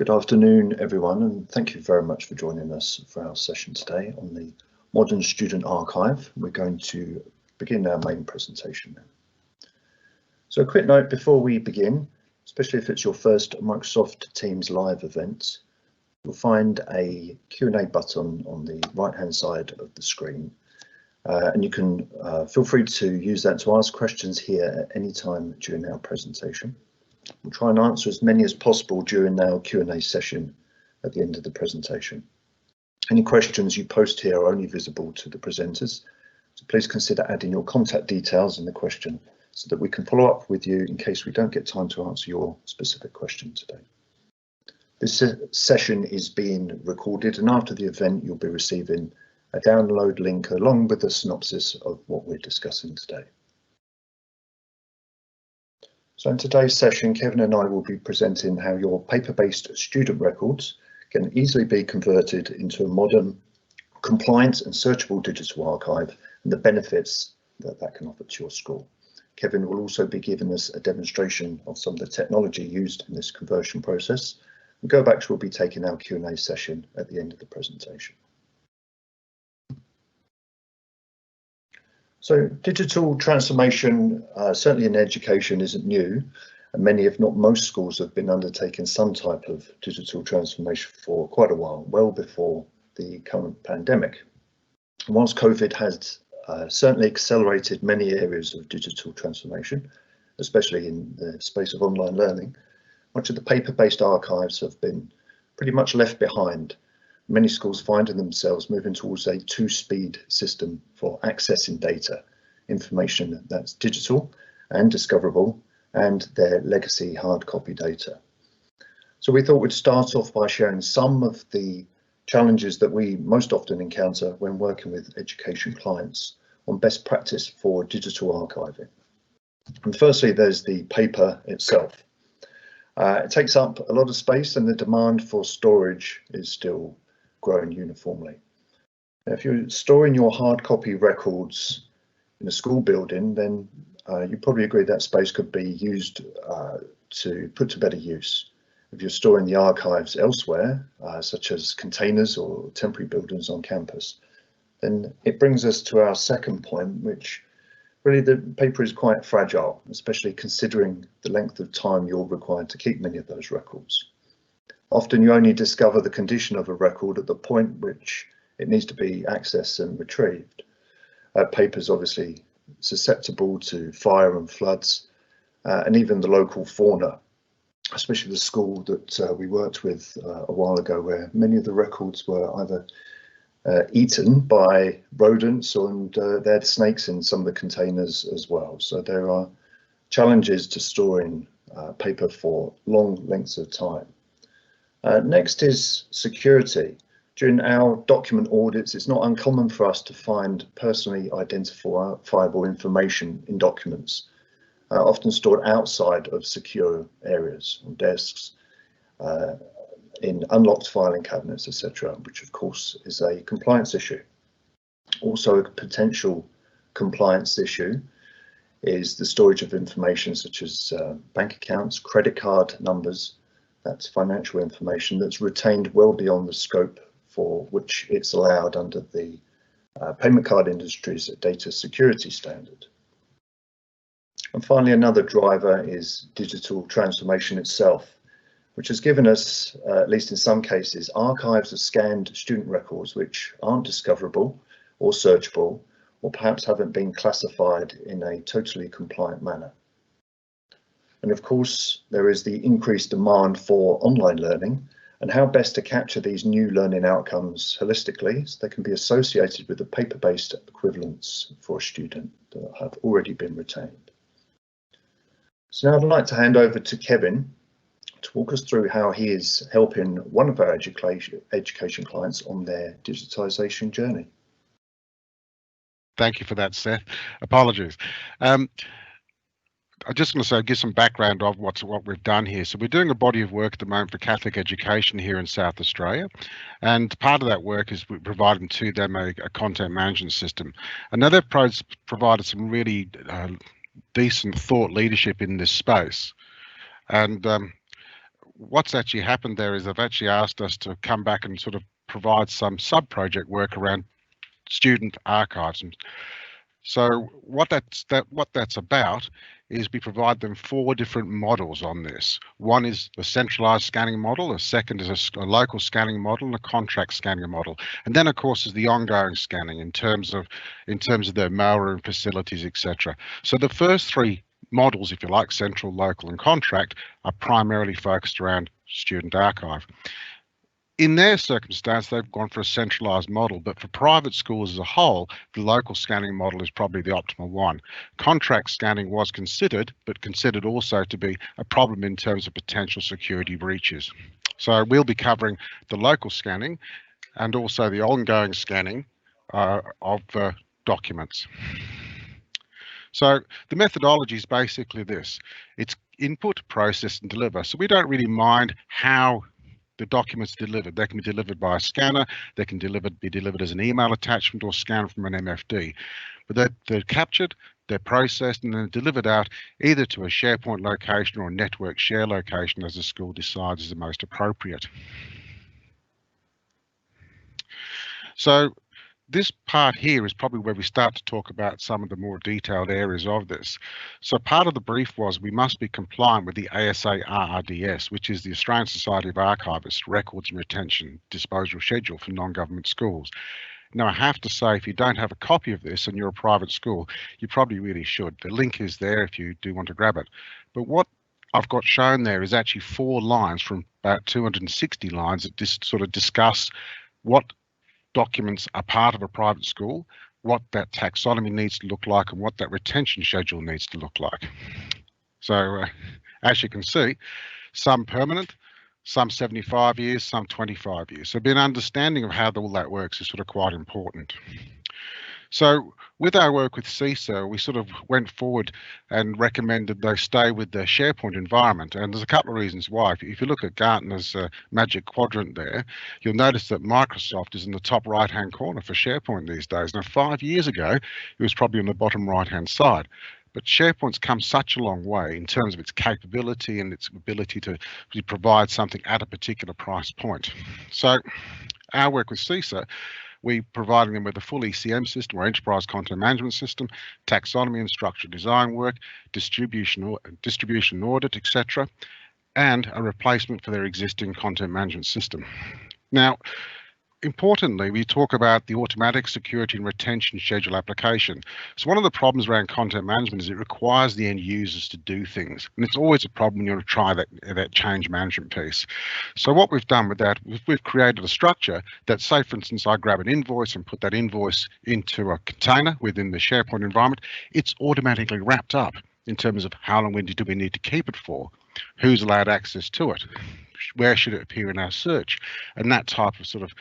Good afternoon, everyone, and thank you very much for joining us for our session today on the Modern Student Archive. We're going to begin our main presentation now. So a quick note before we begin, especially if it's your first Microsoft Teams live event, you'll find a Q&A button on the right-hand side of the screen. And you can feel free to use that to ask questions here at any time during our presentation. We'll try and answer as many as possible during our Q&A session at the end of the presentation. Any questions you post here are only visible to the presenters, so please consider adding your contact details in the question so that we can follow up with you in case we don't get time to answer your specific question today. This session is being recorded, and after the event you'll be receiving a download link along with a synopsis of what we're discussing today. So in today's session, Kevin and I will be presenting how your paper-based student records can easily be converted into a modern, compliant and searchable digital archive and the benefits that that can offer to your school. Kevin will also be giving us a demonstration of some of the technology used in this conversion process. And Go Back to will be taking our Q&A session at the end of the presentation. So digital transformation, certainly in education, isn't new, and many, if not most schools, have been undertaking some type of digital transformation for quite a while, well before the current pandemic. And whilst COVID has certainly accelerated many areas of digital transformation, especially in the space of online learning, much of the paper-based archives have been pretty much left behind. Many schools finding themselves moving towards a two-speed system for accessing data, information that's digital and discoverable, and their legacy hard copy data. So we thought we'd start off by sharing some of the challenges that we most often encounter when working with education clients on best practice for digital archiving. And firstly, there's the paper itself. It takes up a lot of space and the demand for storage is still growing uniformly. If you're storing your hard copy records in a school building, then you probably agree that space could be used to put to better use. If you're storing the archives elsewhere, such as containers or temporary buildings on campus, then it brings us to our second point, which really the paper is quite fragile, especially considering the length of time you're required to keep many of those records. Often you only discover the condition of a record at the point which it needs to be accessed and retrieved. Paper is obviously susceptible to fire and floods, and even the local fauna, especially the school that we worked with a while ago, where many of the records were either eaten by rodents and they had snakes in some of the containers as well. So there are challenges to storing paper for long lengths of time. Next is security. During our document audits, it's not uncommon for us to find personally identifiable information in documents, often stored outside of secure areas, on desks, in unlocked filing cabinets, etc., which of course is a compliance issue. Also a potential compliance issue is the storage of information such as bank accounts, credit card numbers. That's financial information that's retained well beyond the scope for which it's allowed under the payment card industry's data security standard. And finally, another driver is digital transformation itself, which has given us, at least in some cases, archives of scanned student records which aren't discoverable or searchable, or perhaps haven't been classified in a totally compliant manner. And of course, there is the increased demand for online learning and how best to capture these new learning outcomes holistically so they can be associated with the paper-based equivalents for a student that have already been retained. So now I'd like to hand over to Kevin to walk us through how he is helping one of our education clients on their digitisation journey. Thank you for that, Seth. Apologies. I just want to give some background of what we've done here. So we're doing a body of work at the moment for Catholic education here in South Australia, and part of that work is we're providing to them a content management system. And now they've provided some really decent thought leadership in this space. And what's actually happened there is they've actually asked us to come back and sort of provide some sub-project work around student archives. And so what that's about is we provide them 4 different models on this. One is the centralized scanning model, a second is a local scanning model, and a contract scanning model. And then of course is the ongoing scanning in terms of their mailroom facilities, etc. So the first 3 models, if you like, central, local, and contract, are primarily focused around student archive. In their circumstance, they've gone for a centralised model, but for private schools as a whole, the local scanning model is probably the optimal one. Contract scanning was considered, but considered also to be a problem in terms of potential security breaches. So we'll be covering the local scanning and also the ongoing scanning of documents. So the methodology is basically this. It's input, process, and deliver. So we don't really mind how the documents delivered. They can be delivered by a scanner, they can be delivered as an email attachment or scanned from an MFD. But they're captured, they're processed, and then delivered out either to a SharePoint location or a network share location as the school decides is the most appropriate. So this part here is probably where we start to talk about some of the more detailed areas of this. So part of the brief was we must be compliant with the ASA RRDS, which is the Australian Society of Archivists Records and Retention Disposal Schedule for non-government schools. Now, I have to say, if you don't have a copy of this and you're a private school, you probably really should. The link is there if you do want to grab it. But what I've got shown there is actually 4 lines from about 260 lines that just sort of discuss what documents are part of a private school, what that taxonomy needs to look like, and what that retention schedule needs to look like. So as you can see, some permanent, some 75 years, some 25 years. So being an understanding of how all that works is sort of quite important. So with our work with CISA, we sort of went forward and recommended they stay with the SharePoint environment. And there's a couple of reasons why. If you look at Gartner's Magic Quadrant there, you'll notice that Microsoft is in the top right-hand corner for SharePoint these days. Now, 5 years ago, it was probably on the bottom right-hand side. But SharePoint's come such a long way in terms of its capability and its ability to provide something at a particular price point. So our work with CISA, we providing them with a full ECM system or enterprise content management system, taxonomy and structural design work, distribution audit, etc., and a replacement for their existing content management system. Now, importantly, we talk about the automatic security and retention schedule application. So one of the problems around content management is it requires the end users to do things. And it's always a problem when you want to try that change management piece. So what we've done with that, we've created a structure that, say, for instance, I grab an invoice and put that invoice into a container within the SharePoint environment. It's automatically wrapped up in terms of how long do we need to keep it for, who's allowed access to it, where should it appear in our search, and that type of sort of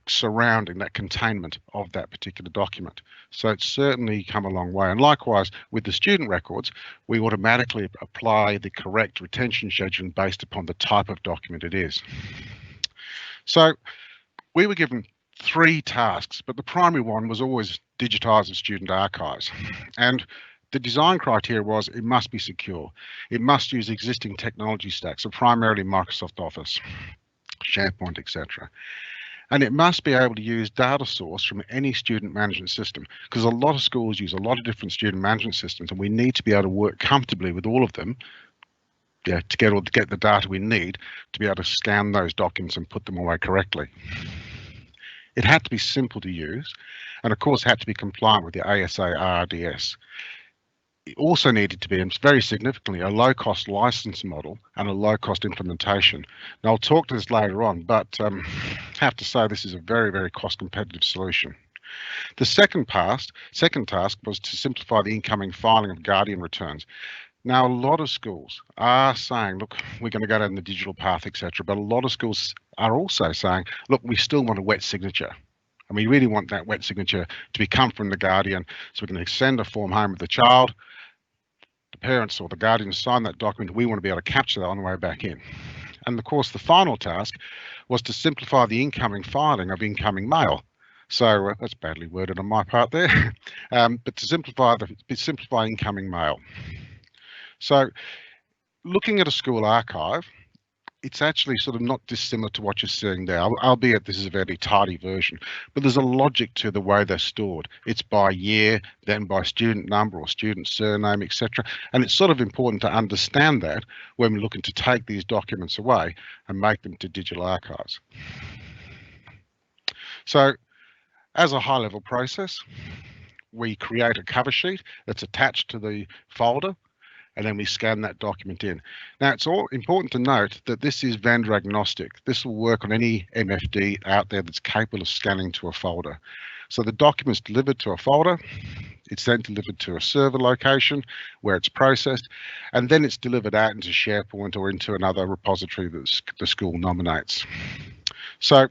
surrounding that containment of that particular document. So it's certainly come a long way. And likewise with the student records, we automatically apply the correct retention schedule based upon the type of document it is. So we were given 3 tasks, but the primary one was always digitize the student archives. And the design criteria was it must be secure. It must use existing technology stacks, so primarily Microsoft Office, SharePoint, etc. And it must be able to use data source from any student management system, because a lot of schools use a lot of different student management systems, and we need to be able to work comfortably with all of them to get the data we need to be able to scan those documents and put them away correctly. It had to be simple to use, and of course had to be compliant with the ASA RRDS. It also needed to be, and very significantly, a low-cost license model and a low-cost implementation. Now, I'll talk to this later on, but have to say this is a very, very cost-competitive solution. The second task was to simplify the incoming filing of Guardian returns. Now, a lot of schools are saying, look, we're going to go down the digital path, etc. But a lot of schools are also saying, look, we still want a wet signature. And we really want that wet signature to come from the Guardian, so we can send a form home with the child, the parents or the guardian sign that document. We want to be able to capture that on the way back in. And of course, the final task was to simplify the incoming filing of incoming mail. So that's badly worded on my part there, but to simplify incoming mail. So looking at a school archive, it's actually sort of not dissimilar to what you're seeing there, albeit this is a very tidy version, but there's a logic to the way they're stored. It's by year, then by student number or student surname, etc. And it's sort of important to understand that when we're looking to take these documents away and make them to digital archives. So as a high-level process, we create a cover sheet that's attached to the folder, and then we scan that document in. Now, it's all important to note that this is vendor agnostic. This will work on any MFD out there that's capable of scanning to a folder. So the document's delivered to a folder, it's then delivered to a server location where it's processed, and then it's delivered out into SharePoint or into another repository that the school nominates. So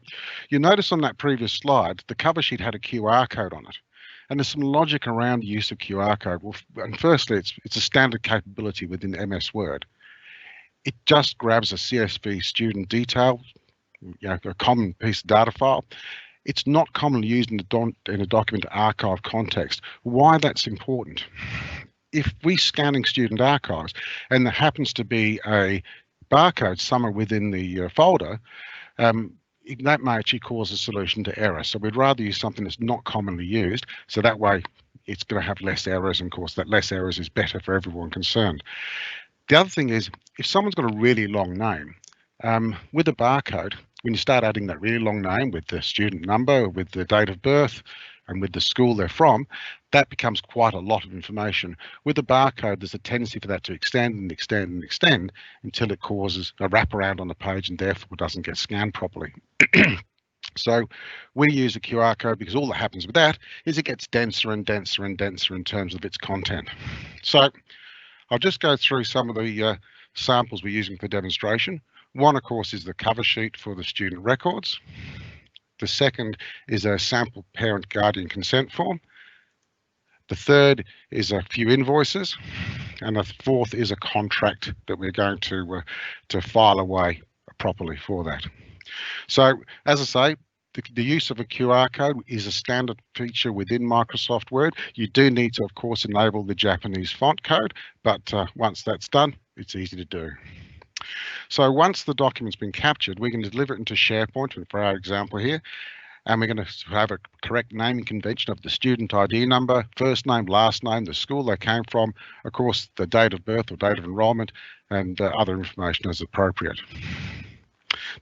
you'll notice on that previous slide, the cover sheet had a QR code on it. And there's some logic around the use of QR code. Well, and firstly, it's a standard capability within MS Word. It just grabs a CSV student detail, a common piece of data file. It's not commonly used in a document archive context. Why that's important? If we're scanning student archives and there happens to be a barcode somewhere within the folder, that may actually cause a solution to error. So we'd rather use something that's not commonly used, so that way it's going to have less errors, and of course that less errors is better for everyone concerned. The other thing is, if someone's got a really long name, with a barcode, when you start adding that really long name with the student number, with the date of birth, and with the school they're from, that becomes quite a lot of information. With a barcode, there's a tendency for that to extend and extend and extend until it causes a wraparound on the page and therefore doesn't get scanned properly. So we use a QR code because all that happens with that is it gets denser and denser and denser in terms of its content. So I'll just go through some of the samples we're using for demonstration. One, of course, is the cover sheet for the student records. The second is a sample parent guardian consent form. The third is a few invoices, and the fourth is a contract that we're going to file away properly for that. So, as I say, the use of a QR code is a standard feature within Microsoft Word. You do need to, of course, enable the Japanese font code, but once that's done, it's easy to do. So once the document's been captured, we can deliver it into SharePoint for our example here, and we're going to have a correct naming convention of the student ID number, first name, last name, the school they came from, of course, the date of birth or date of enrolment, and other information as appropriate.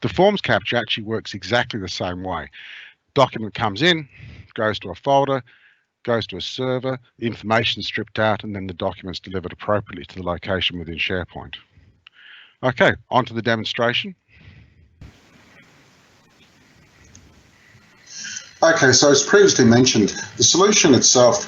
The forms capture actually works exactly the same way. Document comes in, goes to a folder, goes to a server, the information is stripped out, and then the document's delivered appropriately to the location within SharePoint. Okay, on to the demonstration. Okay, so as previously mentioned, the solution itself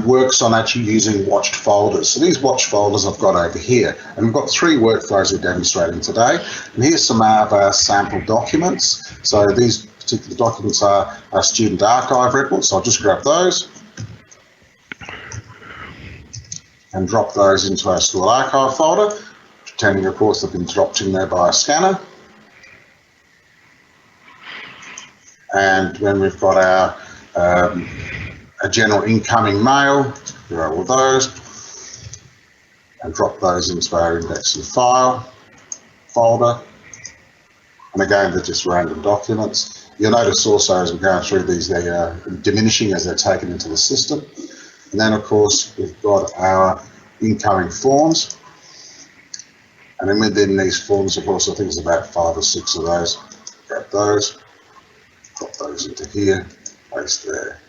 works on actually using watched folders. So these watched folders I've got over here, and we've got three workflows we're demonstrating today. And here's some of our sample documents. So these particular documents are our student archive records. So I'll just grab those and drop those into our school archive folder, pretending, of course, they've been dropped in there by a scanner. And then we've got our a general incoming mail, grab all those, and drop those into our indexing file folder. And again, they're just random documents. You'll notice also as we're going through these, they are diminishing as they're taken into the system. And then, of course, we've got our incoming forms. And then within these forms, of course, I think there's about 5 or 6 of those. Grab those, drop those into here, paste there.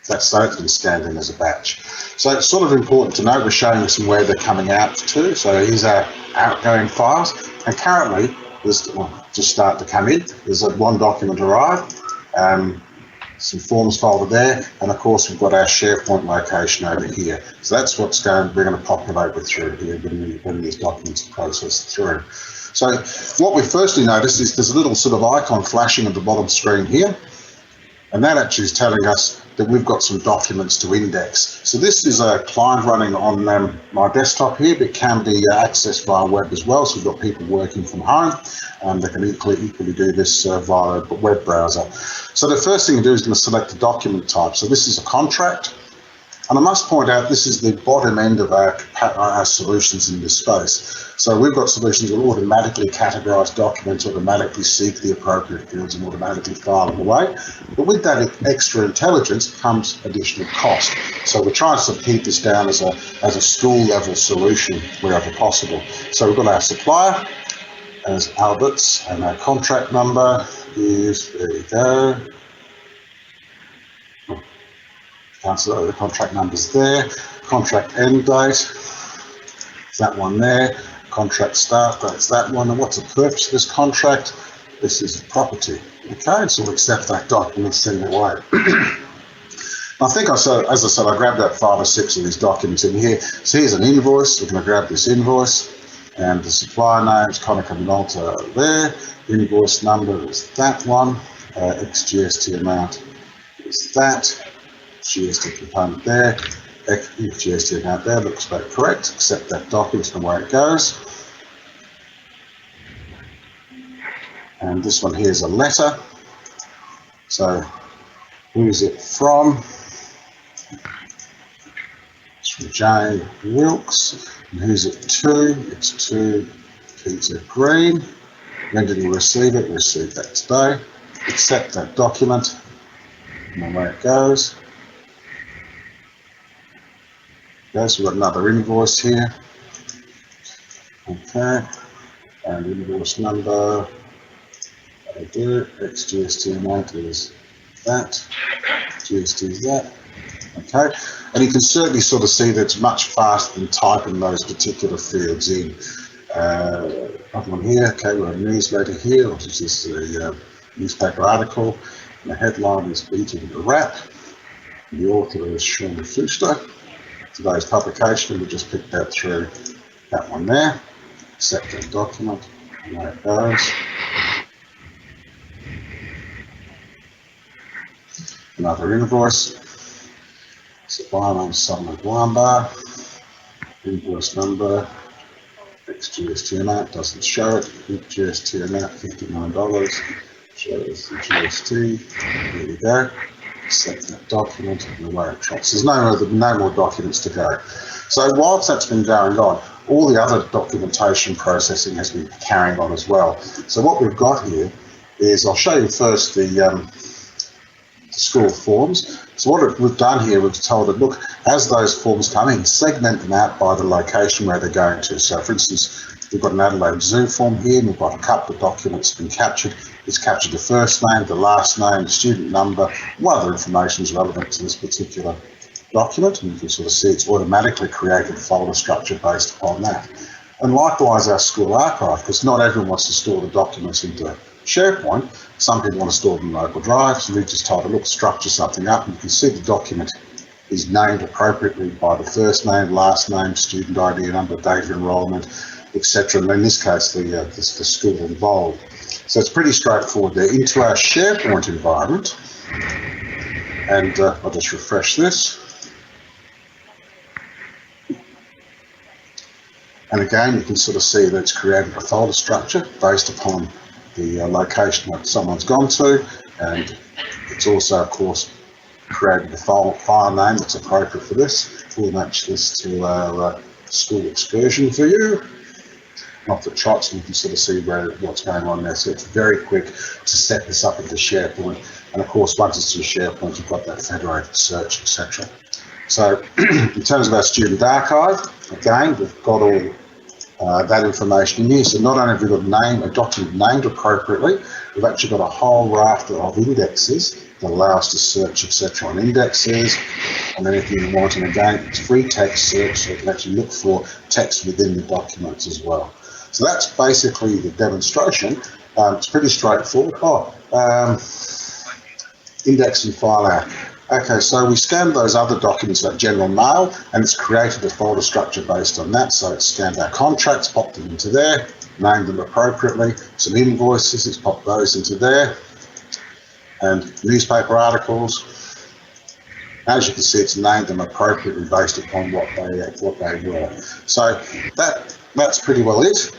That's been scanned in as a batch. So it's sort of important to note we're showing some where they're coming out to. So here's our outgoing files. And currently, there's just start to come in. There's one document arrived, some forms folder there, and of course we've got our SharePoint location over here. So that's what's we're going to populate with through here when these documents are processed through. So what we firstly notice is there's a little sort of icon flashing at the bottom screen here, and that actually is telling us that we've got some documents to index. So this is a client running on my desktop here, but it can be accessed via web as well. So we've got people working from home. They can equally do this via a web browser. So the first thing to do is going to select the document type. So this is a contract. And I must point out, this is the bottom end of our solutions in this space. So we've got solutions that automatically categorise documents, automatically seek the appropriate fields and automatically file them away. But with that extra intelligence comes additional cost. So we're trying to keep this down as a school level solution wherever possible. So we've got our supplier as Alberts, and our contract number is, there you go. So the contract number's there. Contract end date, is that one there. Contract start date's that one. And what's the purpose of this contract? This is property. Okay, so we'll accept that document and send it away. I think as I said, I grabbed out 5 or 6 of these documents in here. So here's an invoice. We're going to grab this invoice, and the supplier name's Konica Minolta there. Invoice number is that one. Ex-GST amount is that. GST component there. GST amount there looks about correct. Accept that document and where it goes. And this one here is a letter. So who's it from? It's from Jay Wilkes. And who's it to? It's to Peter Green. When did he receive it? Received that today. Accept that document and away it goes. Okay, so we've got another invoice here. Okay, and invoice number, I do, ex-GST amount is that, GST is that. Okay, and you can certainly sort of see that it's much faster than typing those particular fields in. Another one here, okay, we've got a newsletter here, which is a newspaper article. And the headline is Beating the Rap. The author is Sean Fuster. Today's publication, we just picked that through that one there. Accept that document, and there it goes. Another invoice. Supplier name Summer Guamba. Invoice number, ex-GST amount, doesn't show it. GST amount, $59. Shows the GST. There you go. Accept that document and away it trots. There's no more documents to go. So whilst that's been going on, all the other documentation processing has been carrying on as well. So what we've got here is, I'll show you first the school forms. So what we've done here, we've told it, look, as those forms come in, segment them out by the location where they're going to. So for instance, we've got an Adelaide Zoo form here, and we've got a couple of documents been captured. It's captured the first name, the last name, the student number, what other information is relevant to this particular document, and you can sort of see it's automatically created a folder structure based upon that. And likewise our school archive, because not everyone wants to store the documents into SharePoint. Some people want to store them in local drives, so we've just told it, look, structure something up, and you can see the document is named appropriately by the first name, last name, student ID number, date of enrolment, etc. And in this case, the school involved. So it's pretty straightforward there. Into our SharePoint environment, and I'll just refresh this. And again, you can sort of see that it's created a folder structure based upon the location that someone's gone to, and it's also, of course, created a file name that's appropriate for this. We'll match this to our school excursion for you. Off the trots, and you can sort of see what's going on there. So it's very quick to set this up into SharePoint. And of course, once it's in SharePoint, you've got that federated search, etc. So in terms of our student archive, again, we've got all that information in here. So not only have we got a document named appropriately, we've actually got a whole raft of indexes that allow us to search, etc. on indexes and anything you want. And again, it's free text search, so you can actually look for text within the documents as well. So that's basically the demonstration. It's pretty straightforward. Index and file out. Okay, so we scanned those other documents like general mail, and it's created a folder structure based on that. So it's scanned our contracts, popped them into there, named them appropriately. Some invoices, it's popped those into there, and newspaper articles. As you can see, it's named them appropriately based upon what they were. So that's pretty well it.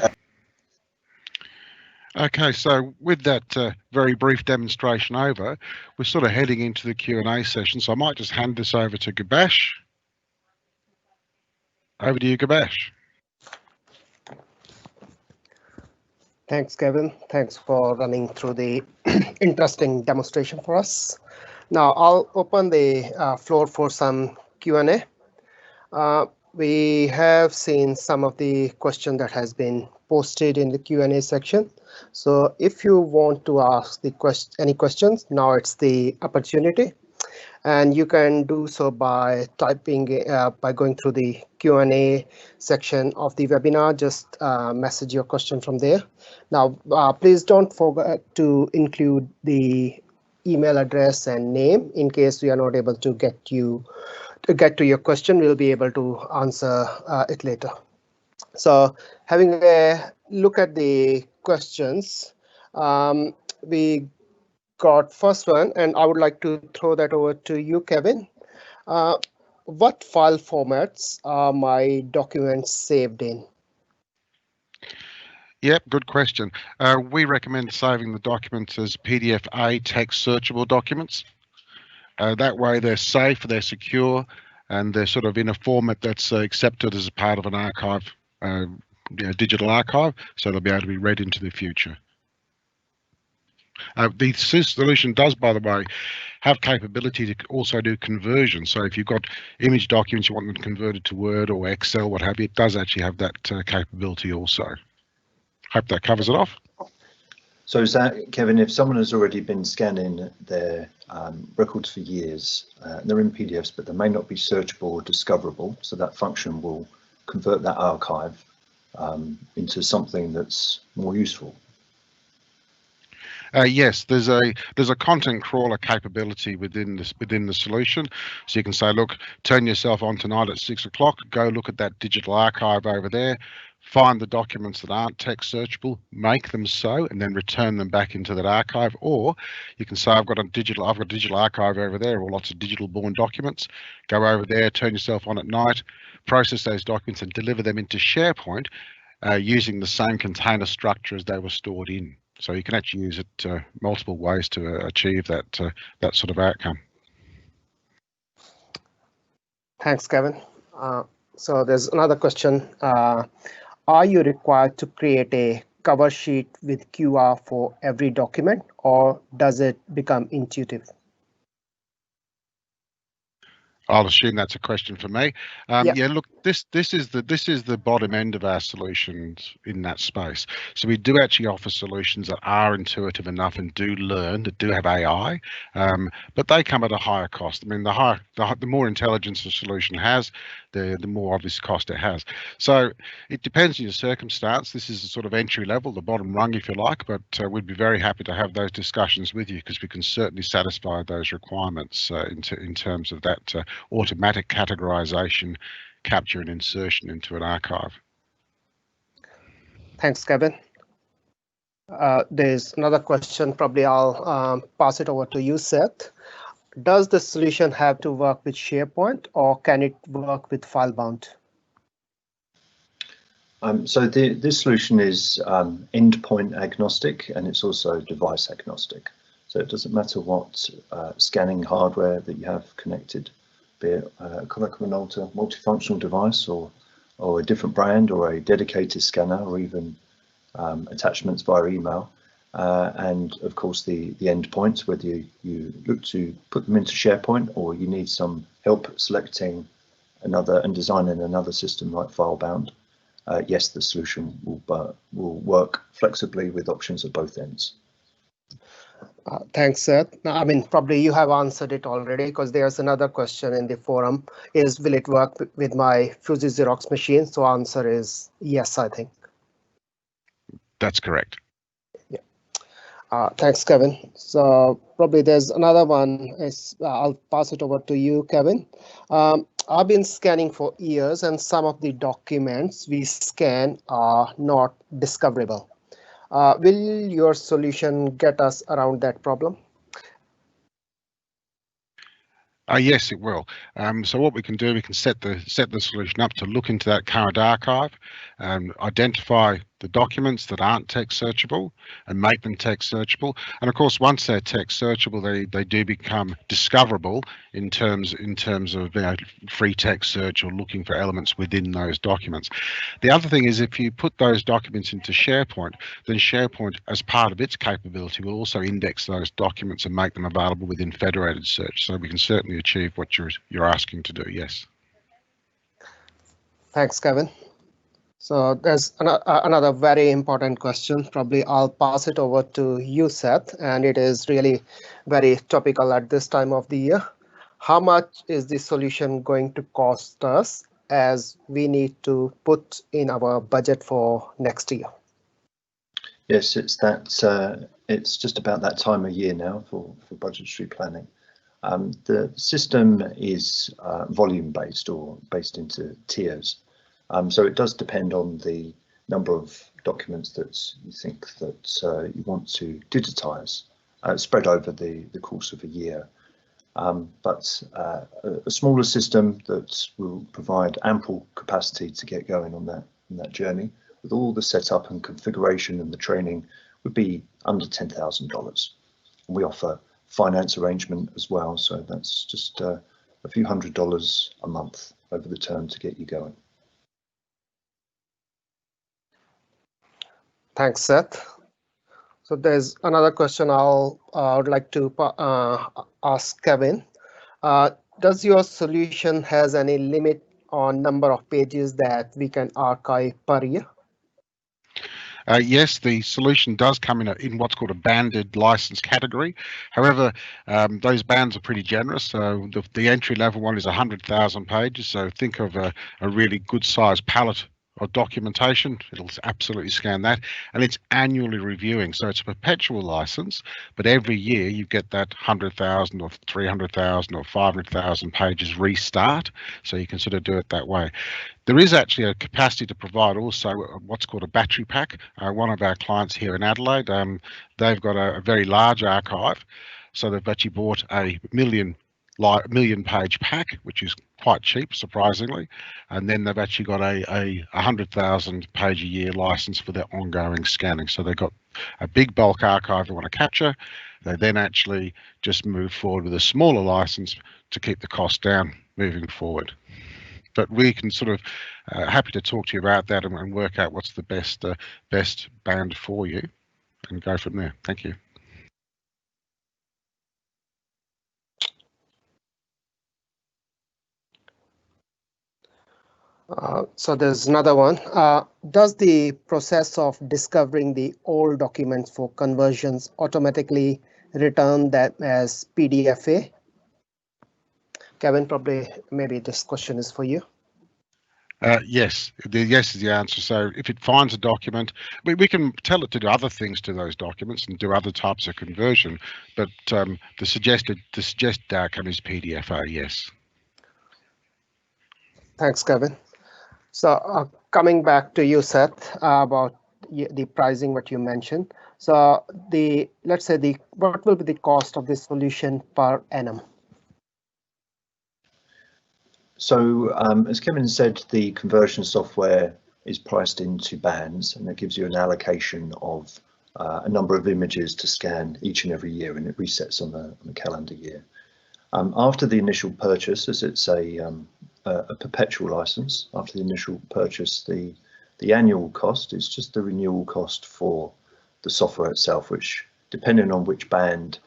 Okay, so with that very brief demonstration over, we're sort of heading into the Q&A session. So I might just hand this over to Gabash. Over to you, Gabash. Thanks, Kevin. Thanks for running through the interesting demonstration for us. Now I'll open the floor for some Q&A. We have seen some of the question that has been posted in the Q&A section. So if you want to ask any questions, now it's the opportunity. And you can do so by typing, by going through the Q&A section of the webinar. Just message your question from there. Now, please don't forget to include the email address and name in case we are not able to get to your question. We'll be able to answer it later. So having a look at the questions, we got first one, and I would like to throw that over to you, Kevin. What file formats are my documents saved in? Yep, good question. We recommend saving the documents as PDF-A text searchable documents. That way they're safe, they're secure, and they're sort of in a format that's accepted as a part of an archive, digital archive, so they'll be able to be read into the future. The solution does, by the way, have capability to also do conversion. So if you've got image documents you want them converted to Word or Excel, what have you, it does actually have that capability also. Hope that covers it off. So is that, Kevin, if someone has already been scanning their records for years, they're in PDFs, but they may not be searchable or discoverable, so that function will convert that archive into something that's more useful. Yes, there's a content crawler capability within the solution. So you can say, look, turn yourself on tonight at 6 o'clock, go look at that digital archive over there, find the documents that aren't text searchable, make them so, and then return them back into that archive. Or you can say, I've got a digital archive over there, or lots of digital born documents. Go over there, turn yourself on at night, process those documents and deliver them into SharePoint using the same container structure as they were stored in. So you can actually use it multiple ways to achieve that sort of outcome. Thanks, Kevin. So there's another question. Are you required to create a cover sheet with QR for every document, or does it become intuitive? I'll assume that's a question for me. Yeah. Yeah, look, this is the bottom end of our solutions in that space. So we do actually offer solutions that are intuitive enough and do learn, that do have AI, but they come at a higher cost. I mean, the more intelligence the solution has, the more obvious cost it has. So it depends on your circumstance. This is the sort of entry level, the bottom rung, if you like, but we'd be very happy to have those discussions with you, because we can certainly satisfy those requirements in terms of that automatic categorization, capture and insertion into an archive. Thanks, Kevin. There's another question, probably I'll pass it over to you, Seth. Does the solution have to work with SharePoint, or can it work with FileBound? So this solution is endpoint agnostic, and it's also device agnostic. So it doesn't matter what scanning hardware that you have connected, be it a Konica Minolta multifunctional device, or a different brand, or a dedicated scanner, or even attachments via email. And of course the endpoints, whether you look to put them into SharePoint, or you need some help selecting another and designing another system like FileBound, yes, the solution will work flexibly with options at both ends. Thanks, Seth. I mean, probably you have answered it already, because there's another question in the forum, is will it work with my Fuji Xerox machine? So answer is yes, I think. That's correct. Yeah. Thanks, Kevin. So probably there's another one. I'll pass it over to you, Kevin. I've been scanning for years, and some of the documents we scan are not discoverable. Will your solution get us around that problem? Yes, it will. So what we can do, we can set the solution up to look into that current archive, identify the documents that aren't text searchable and make them text searchable. And of course, once they're text searchable, they do become discoverable in terms of free text search or looking for elements within those documents. The other thing is, if you put those documents into SharePoint, then SharePoint, as part of its capability, will also index those documents and make them available within federated search. So we can certainly achieve what you're asking to do. Yes. Thanks, Kevin. So there's another very important question. Probably I'll pass it over to you, Seth, and it is really very topical at this time of the year. How much is the solution going to cost us, as we need to put in our budget for next year? Yes, it's just about that time of year now for budgetary planning. The system is volume based or based into tiers. So it does depend on the number of documents that you think that you want to digitize, spread over the course of a year. But a smaller system that will provide ample capacity to get going on that journey, with all the setup and configuration and the training, would be under $10,000. We offer finance arrangement as well, so that's just a few $100s a month over the term to get you going. Thanks, Seth. So there's another question I would like to ask Kevin. Does your solution has any limit on number of pages that we can archive per year? Yes, the solution does come in what's called a banded license category. However, those bands are pretty generous. So the entry level one is 100,000 pages. So think of a really good sized palette of documentation. It'll absolutely scan that, and it's annually reviewing. So it's a perpetual license, but every year you get that 100,000 or 300,000 or 500,000 pages restart. So you can sort of do it that way. There is actually a capacity to provide also what's called a battery pack. One of our clients here in Adelaide, they've got a very large archive. So they've actually bought a million page pack, which is quite cheap, surprisingly, and then they've actually got a 100,000 page a year license for their ongoing scanning. So they've got a big bulk archive they want to capture. They then actually just move forward with a smaller license to keep the cost down moving forward. But we can sort of happy to talk to you about that and work out what's the best band for you and go from there. Thank you. So there's another one. Does the process of discovering the old documents for conversions automatically return that as PDFA? Kevin, probably maybe this question is for you. Yes, yes is the answer. So if it finds a document, we can tell it to do other things to those documents and do other types of conversion, but the suggested outcome is PDFA, yes. Thanks, Kevin. So coming back to you, Seth, about the pricing, what you mentioned. So let's say what will be the cost of this solution per annum? So as Kevin said, the conversion software is priced into bands, and it gives you an allocation of a number of images to scan each and every year, and it resets on the calendar year. After the initial purchase, as it's a perpetual license, after the initial purchase, the annual cost is just the renewal cost for the software itself, which, depending on which band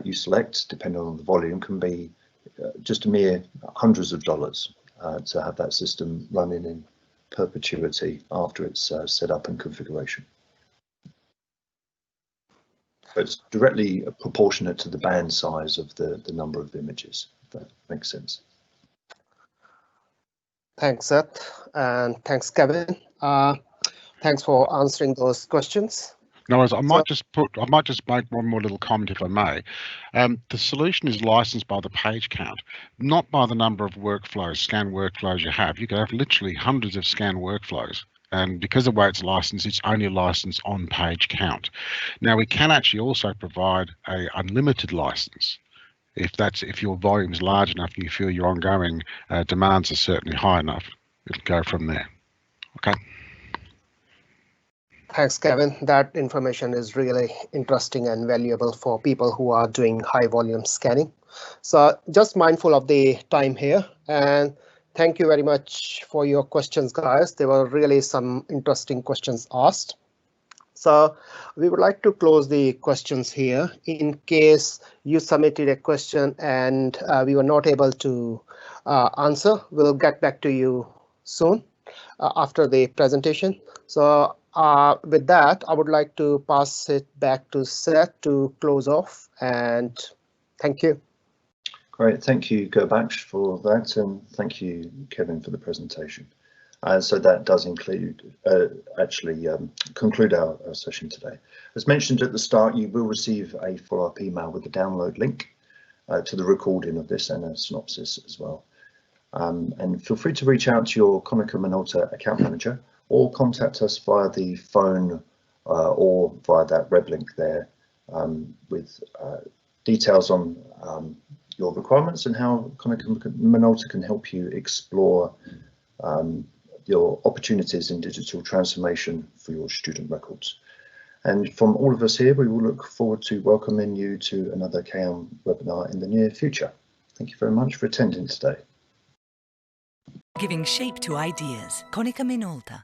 you select, depending on the volume, can be just a mere hundreds of dollars to have that system running in perpetuity after it's set up in configuration. So it's directly proportionate to the band size of the number of images, if that makes sense. Thanks, Seth, and thanks, Kevin. Thanks for answering those questions. No worries. I might just make one more little comment, if I may. The solution is licensed by the page count, not by the number of workflows, scan workflows you have. You can have literally hundreds of scan workflows. And because of the way it's licensed, it's only licensed on page count. Now, we can actually also provide a unlimited license. If your volume is large enough and you feel your ongoing demands are certainly high enough, it'll go from there. Okay. Thanks, Kevin. That information is really interesting and valuable for people who are doing high volume scanning. So just mindful of the time here, and thank you very much for your questions, guys. There were really some interesting questions asked. So we would like to close the questions here. In case you submitted a question and we were not able to answer, we'll get back to you soon after the presentation. So with that, I would like to pass it back to Seth to close off, and thank you. Great, thank you, Gurbaksha, for that, and thank you, Kevin, for the presentation. So that does include conclude our session today. As mentioned at the start, you will receive a follow-up email with the download link to the recording of this and a synopsis as well. And feel free to reach out to your Konica Minolta account manager or contact us via the phone or via that web link there with details on your requirements and how Konica Minolta can help you explore your opportunities in digital transformation for your student records. And from all of us here, we will look forward to welcoming you to another KM webinar in the near future. Thank you very much for attending today. Giving shape to ideas. Konica Minolta.